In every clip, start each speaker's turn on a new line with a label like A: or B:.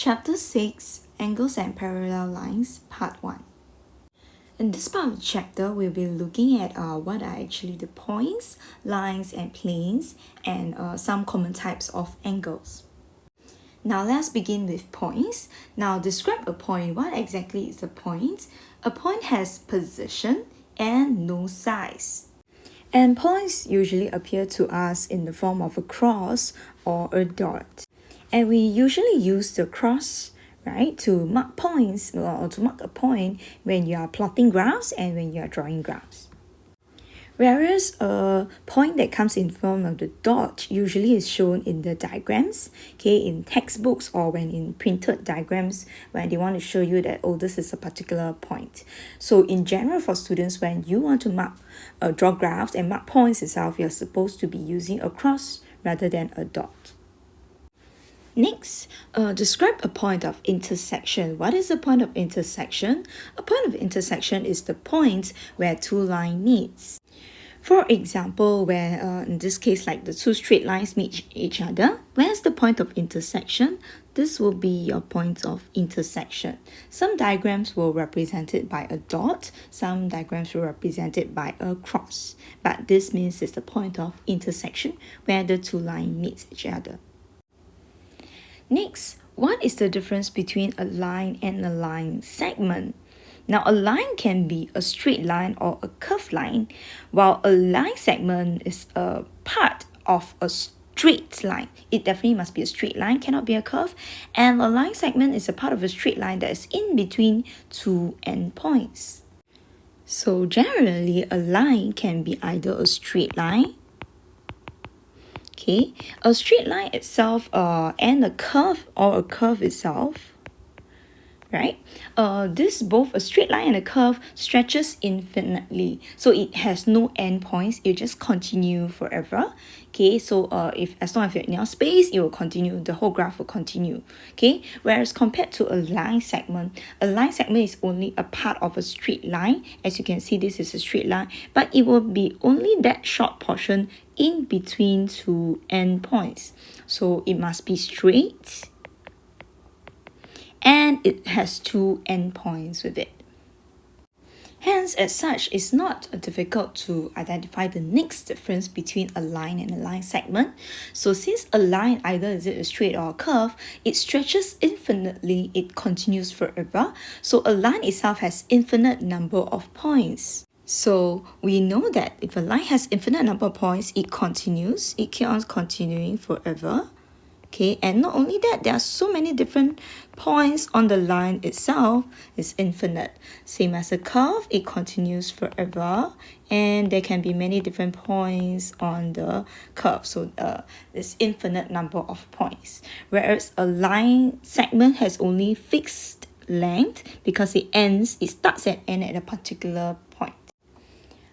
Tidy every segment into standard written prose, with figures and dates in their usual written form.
A: Chapter 6, Angles and Parallel Lines, Part 1. In this part of the chapter, we'll be looking at what are actually the points, lines, and planes, and some common types of angles. Now let's begin with points. Now describe a point. What exactly is a point? A point has position and no size. And points usually appear to us in the form of a cross or a dot. And we usually use the cross, right, to mark points or to mark a point when you are plotting graphs and when you are drawing graphs. Whereas a point that comes in form of the dot usually is shown in the diagrams, okay, in textbooks or when in printed diagrams when they want to show you that, oh, this is a particular point. So in general for students, when you want to mark, draw graphs and mark points itself, you're supposed to be using a cross rather than a dot. Next, describe a point of intersection. What is a point of intersection? A point of intersection is the point where two lines meet. For example, where in this case, like the two straight lines meet each other, where's the point of intersection? This will be your point of intersection. Some diagrams will represent it by a dot, some diagrams will represent it by a cross. But this means it's the point of intersection where the two lines meet each other. Next, what is the difference between a line and a line segment? Now, a line can be a straight line or a curved line, while a line segment is a part of a straight line. It definitely must be a straight line, cannot be a curve. And a line segment is a part of a straight line that is in between two endpoints. So generally, a line can be either a straight line, okay, a straight line itself and a curve or a curve itself, right? This both a straight line and a curve stretches infinitely, so it has no endpoints. It just continue forever. Okay, so if as long as you're in your space, it will continue. The whole graph will continue. Okay, whereas compared to a line segment is only a part of a straight line. As you can see, this is a straight line, but it will be only that short portion in between two endpoints. So it must be straight, and it has two endpoints with it. Hence, as such, it's not difficult to identify the next difference between a line and a line segment. So since a line, either is it a straight or a curve, it stretches infinitely, it continues forever. So a line itself has infinite number of points. So we know that if a line has infinite number of points, it continues, it keeps on continuing forever. Okay, and not only that, there are so many different points on the line itself. It's infinite. Same as a curve, it continues forever, and there can be many different points on the curve. So there's infinite number of points. Whereas a line segment has only fixed length because it starts and ends at a particular point.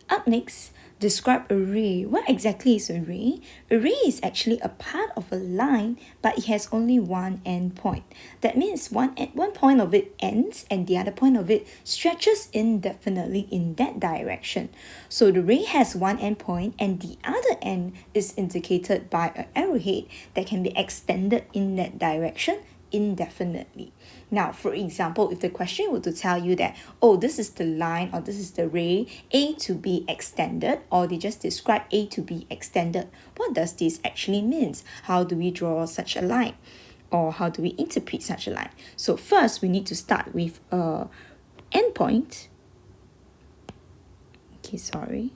A: Up next, describe a ray. What exactly is a ray? A ray is actually a part of a line, but it has only one end point. That means one point of it ends and the other point of it stretches indefinitely in that direction. So the ray has one end point and the other end is indicated by an arrowhead that can be extended in that direction indefinitely. Now, for example, if the question were to tell you that, oh, this is the line or this is the ray A to B extended, or they just describe A to B extended, what does this actually mean? How do we draw such a line? Or how do we interpret such a line? So first, we need to start with a endpoint. Okay, sorry.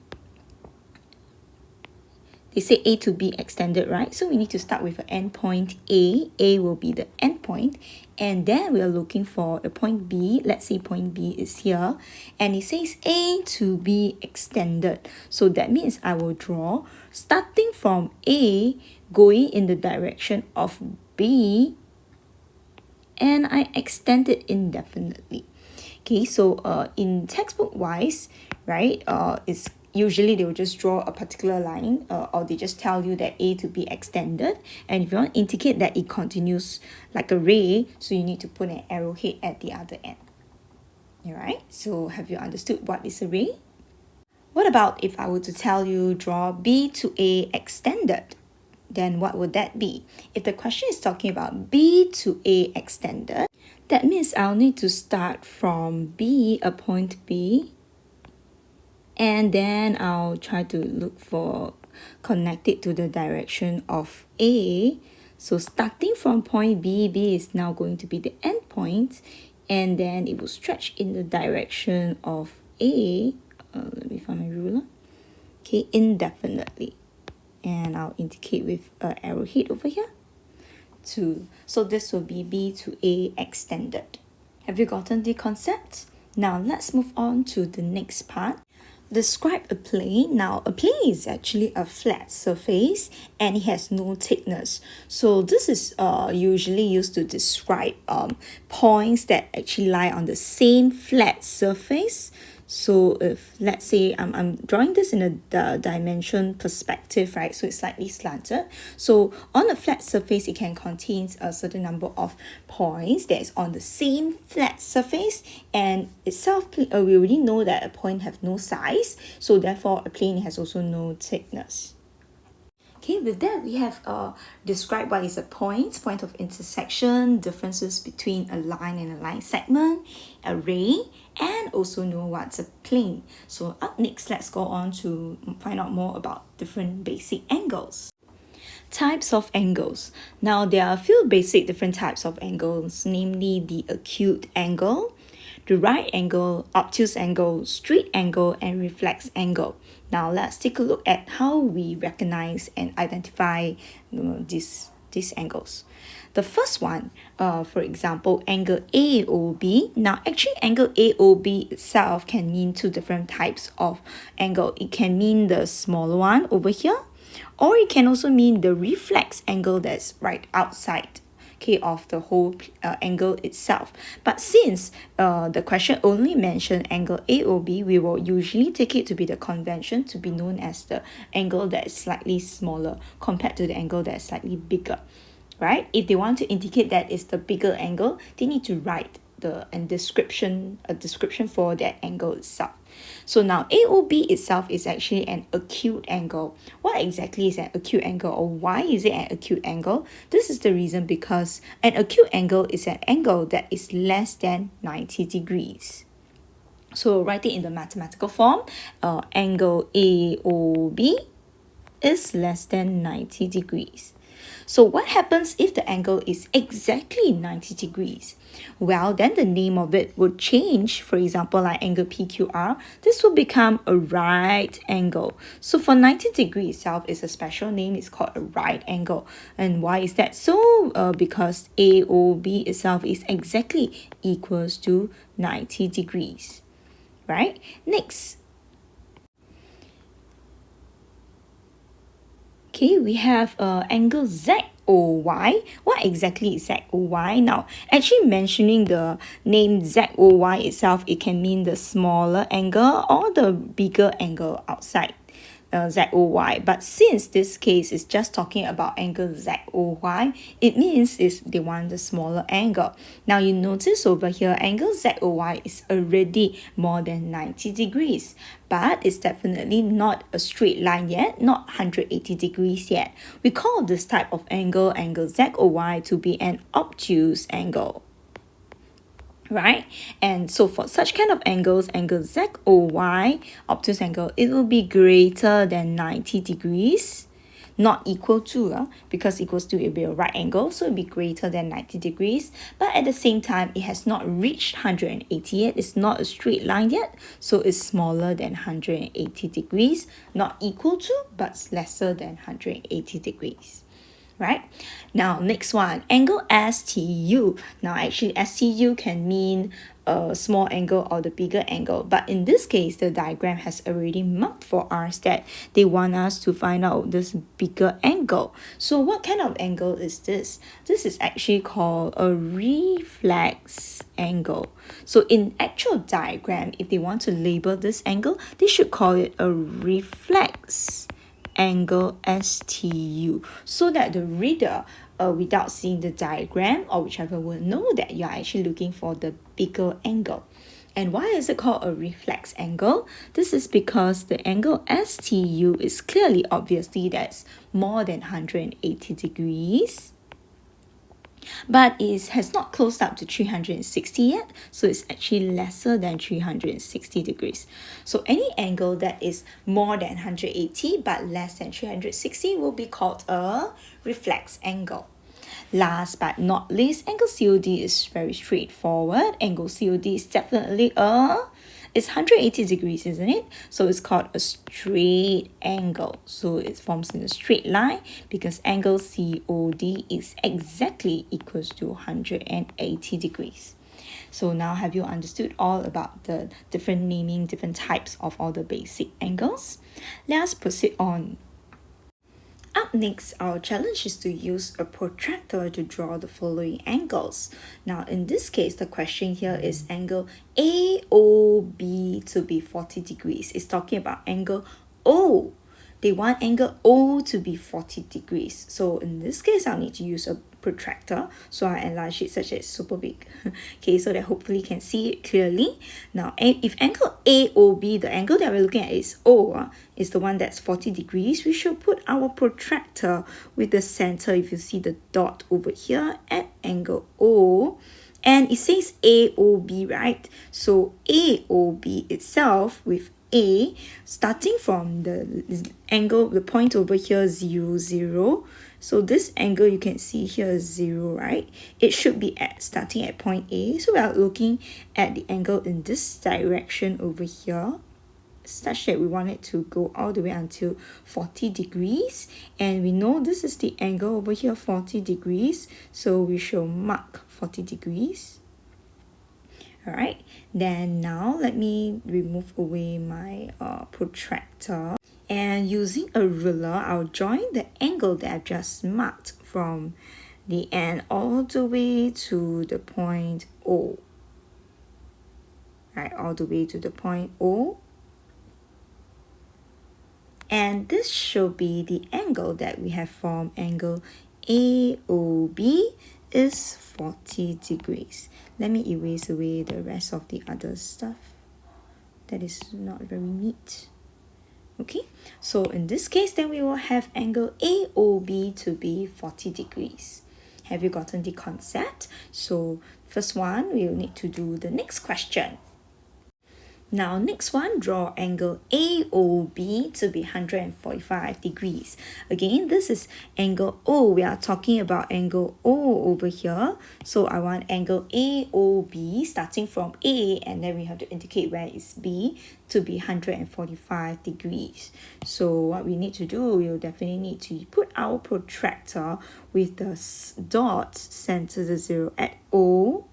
A: They say A to B extended, right? So we need to start with an endpoint A. A will be the endpoint. And then we are looking for a point B. Let's say point B is here. And it says A to B extended. So that means I will draw starting from A, going in the direction of B, and I extend it indefinitely. Okay, so in textbook wise, right, it's usually they will just draw a particular line or they just tell you that A to be extended, and if you want to indicate that it continues like a ray, so you need to put an arrowhead at the other end. Alright, so have you understood what is a ray? What about if I were to tell you draw B to A extended? then what would that be? If the question is talking about B to A extended, that means I'll need to start from B, a point B, and then I'll try to look for connect it to the direction of A. So starting from point B, B is now going to be the end point, and then it will stretch in the direction of A. Let me find my ruler. Okay, indefinitely. And I'll indicate with an arrowhead over here. So this will be B to A extended. Have you gotten the concept? Now let's move on to the next part. Describe a plane. Now a plane is actually a flat surface and it has no thickness. So this is usually used to describe points that actually lie on the same flat surface. So if let's say I'm drawing this in a dimension perspective, right? So it's slightly slanted. So on a flat surface, it can contain a certain number of points that is on the same flat surface, and itself we already know that a point have no size, so therefore a plane has also no thickness. Okay, with that we have described what is a point of intersection, differences between a line and a line segment, a ray, and also know what's a plane. So up next, let's go on to find out more about different basic angles. Types of angles. Now there are a few basic different types of angles, namely the acute angle, the right angle, obtuse angle, straight angle, and reflex angle. Now let's take a look at how we recognize and identify these angles. The first one, for example, angle AOB. Now actually angle AOB itself can mean two different types of angle. It can mean the smaller one over here, or it can also mean the reflex angle that's right outside, okay, of the whole angle itself. But since the question only mentioned angle AOB, we will usually take it to be the convention to be known as the angle that is slightly smaller compared to the angle that is slightly bigger, right? If they want to indicate that it's the bigger angle, they need to write a description for that angle itself. So now AOB itself is actually an acute angle. What exactly is an acute angle, or why is it an acute angle? This is the reason because an acute angle is an angle that is less than 90 degrees. So write it in the mathematical form. Angle AOB is less than 90 degrees. So what happens if the angle is exactly 90 degrees? Well, then the name of it would change. For example, like angle PQR, this will become a right angle. So for 90 degrees itself is a special name. It's called a right angle. And why is that so? Because AOB itself is exactly equals to 90 degrees, right? Next. Okay, we have angle ZOY. What exactly is ZOY? Now, actually mentioning the name ZOY itself, it can mean the smaller angle or the bigger angle outside ZOY. But since this case is just talking about angle ZOY, it means they want the smaller angle. Now you notice over here, angle ZOY is already more than 90 degrees. But it's definitely not a straight line yet, not 180 degrees yet. We call this type of angle ZOY to be an obtuse angle, right? And so for such kind of angles, angle ZOY, obtuse angle, it will be greater than 90 degrees, not equal to, because equals to, it will be a right angle, so it will be greater than 90 degrees, but at the same time, it has not reached 180 yet, it's not a straight line yet, so it's smaller than 180 degrees, not equal to, but lesser than 180 degrees. Right? Now, next one, angle STU. Now, actually, STU can mean a small angle or the bigger angle. But in this case, the diagram has already marked for us that they want us to find out this bigger angle. So what kind of angle is this? This is actually called a reflex angle. So in actual diagram, if they want to label this angle, they should call it a reflex angle STU, so that the reader without seeing the diagram or whichever will know that you are actually looking for the bigger angle. And why is it called a reflex angle? This is because the angle STU is clearly, obviously, that's more than 180 degrees. But it has not closed up to 360 yet, so it's actually lesser than 360 degrees. So any angle that is more than 180 but less than 360 will be called a reflex angle. Last but not least, angle COD is very straightforward. Angle COD is definitely it's 180 degrees, isn't it? So it's called a straight angle. So it forms in a straight line because angle COD is exactly equals to 180 degrees. So now have you understood all about the different naming, different types of all the basic angles? Let's proceed on. Up next, our challenge is to use a protractor to draw the following angles. Now, in this case, the question here is angle AOB to be 40 degrees. It's talking about angle O. They want angle O to be 40 degrees. So in this case, I'll need to use a protractor. So I enlarge it such that it's super big. Okay, so that hopefully you can see it clearly. Now, if angle AOB, the angle that we're looking at is O, is the one that's 40 degrees, we should put our protractor with the center, if you see the dot over here, at angle O. And it says AOB, right? So AOB itself with A, starting from the angle, the point over here, 0, 0. So this angle you can see here is 0, right? It should be starting at point A. So we are looking at the angle in this direction over here, such that we want it to go all the way until 40 degrees. And we know this is the angle over here, 40 degrees. So we shall mark 40 degrees. Alright, then now let me remove away my protractor. And using a ruler, I'll join the angle that I've just marked from the end all the way to the point O. Right, all the way to the point O. And this should be the angle that we have formed. Angle AOB is 40 degrees. Let me erase away the rest of the other stuff that is not very neat. Okay, so in this case, then we will have angle AOB to be 40 degrees. Have you gotten the concept? So first one, we will need to do the next question. Now, next one, draw angle AOB to be 145 degrees. Again, this is angle O. We are talking about angle O over here. So I want angle AOB starting from A, and then we have to indicate where is B to be 145 degrees. So what we need to do, we'll definitely need to put our protractor with the dot center the 0 at O.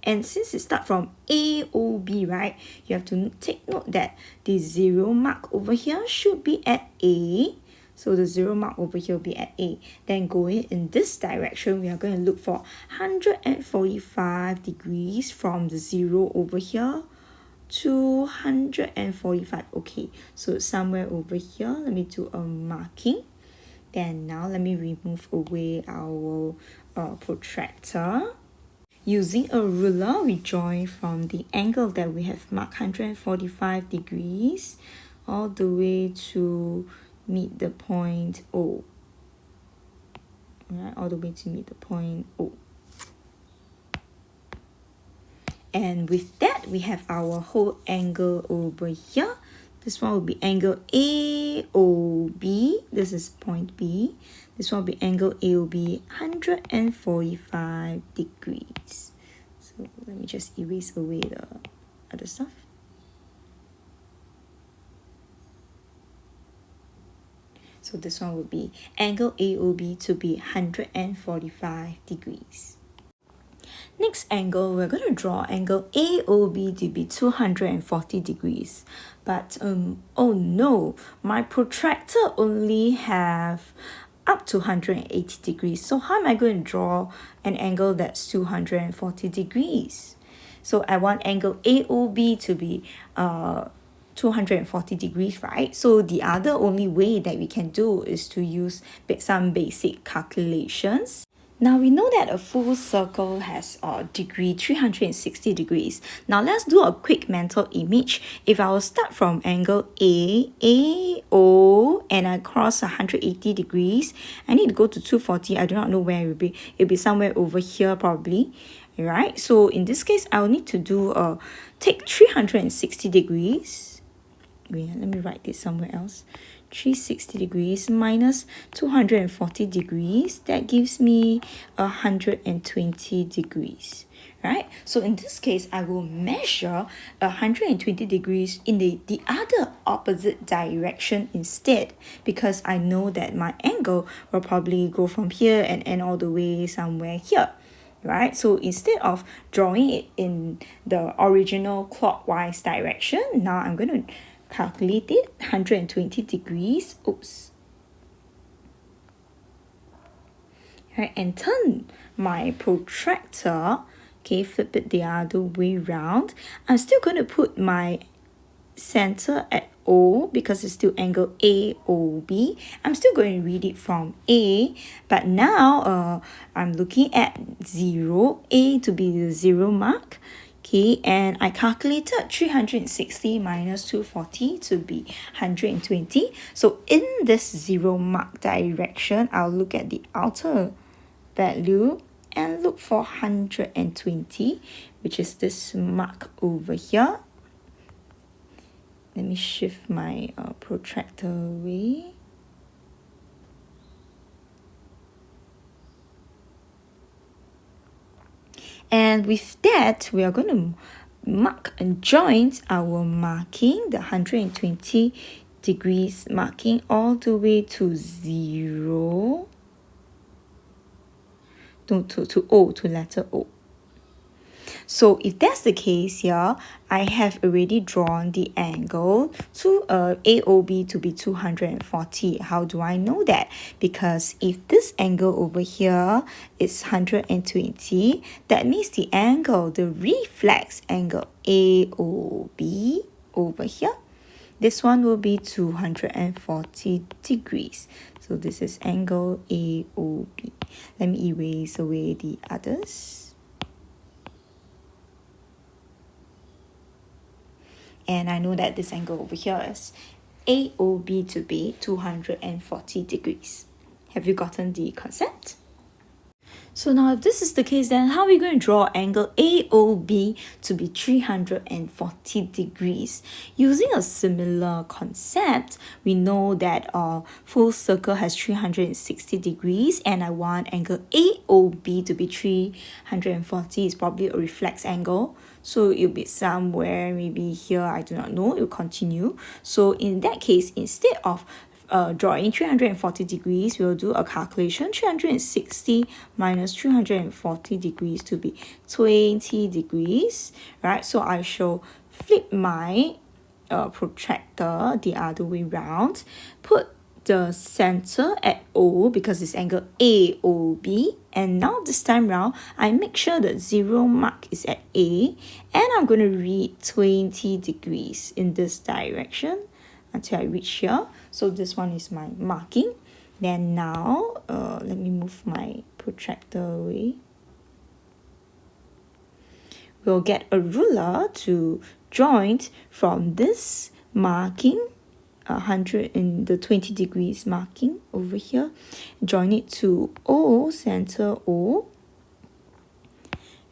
A: And since it starts from AOB, right, you have to take note that the 0 mark over here should be at A. So the 0 mark over here will be at A. Then going in this direction, we are going to look for 145 degrees from the 0 over here to 145. Okay, so somewhere over here, let me do a marking. Then now let me remove away our protractor. Using a ruler, we join from the angle that we have marked 145 degrees all the way to meet the point O. Alright, all the way to meet the point O. And with that, we have our whole angle over here. This one will be angle AOB. This is point B. This one will be angle AOB, 145 degrees. So let me just erase away the other stuff. So this one will be angle AOB to be 145 degrees. Next angle, we're going to draw angle AOB to be 240 degrees. But, oh no, my protractor only have up to 180 degrees. So how am I going to draw an angle that's 240 degrees? So I want angle AOB to be 240 degrees, right? So the other only way that we can do is to use some basic calculations. Now we know that a full circle has a degree 360 degrees. Now let's do a quick mental image. If I will start from angle AO, and I cross 180 degrees, I need to go to 240. I do not know where it will be. It'll be somewhere over here probably. Alright, so in this case, I'll need to do take 360 degrees. Wait, let me write this somewhere else. 360 degrees minus 240 degrees, that gives me 120 degrees, right? So in this case, I will measure 120 degrees in the other opposite direction instead, because I know that my angle will probably go from here and end all the way somewhere here. Right, so instead of drawing it in the original clockwise direction, now I'm going to calculate it 120 degrees. Oops. Right, and turn my protractor. Okay, flip it the other way round. I'm still going to put my center at O because it's still angle AOB. I'm still going to read it from A, but now I'm looking at 0, A to be the 0 mark. Okay, and I calculated 360 minus 240 to be 120. So in this 0 mark direction, I'll look at the outer value and look for 120, which is this mark over here. Let me shift my protractor away. And with that, we are going to mark and join our marking, the 120 degrees marking, all the way to 0. No, to O, to letter O. So if that's the case here, I have already drawn the angle to AOB to be 240. How do I know that? Because if this angle over here is 120, that means the angle, the reflex angle AOB over here, this one will be 240 degrees. So this is angle AOB. Let me erase away the others. And I know that this angle over here is AOB to be 240 degrees. Have you gotten the concept? So now if this is the case, then how are we going to draw angle AOB to be 340 degrees? Using a similar concept, we know that a full circle has 360 degrees, and I want angle AOB to be 340. It's probably a reflex angle. So it'll be somewhere, maybe here, I do not know, it'll continue. So in that case, instead of drawing 340 degrees, we'll do a calculation. 360 minus 340 degrees to be 20 degrees, right? So I shall flip my protractor the other way round, put the center at O because it's angle AOB, and now this time round I make sure that 0 mark is at A, and I'm going to read 20 degrees in this direction until I reach here. So this one is my marking. Then now let me move my protractor away. We'll get a ruler to join from this marking, 100 in the 20 degrees marking over here, join it to O, center O.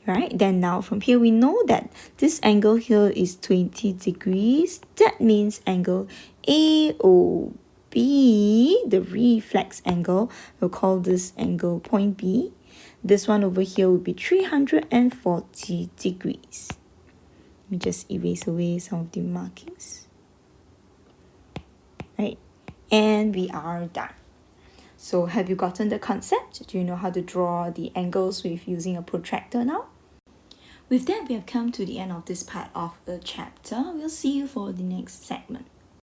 A: Right, then now from here we know that this angle here is 20 degrees. That means angle AOB, the reflex angle, we'll call this angle point B. This one over here will be 340 degrees. Let me just erase away some of the markings. Right, and we are done. So have you gotten the concept? Do you know how to draw the angles with using a protractor now? With that, we have come to the end of this part of the chapter. We'll see you for the next segment.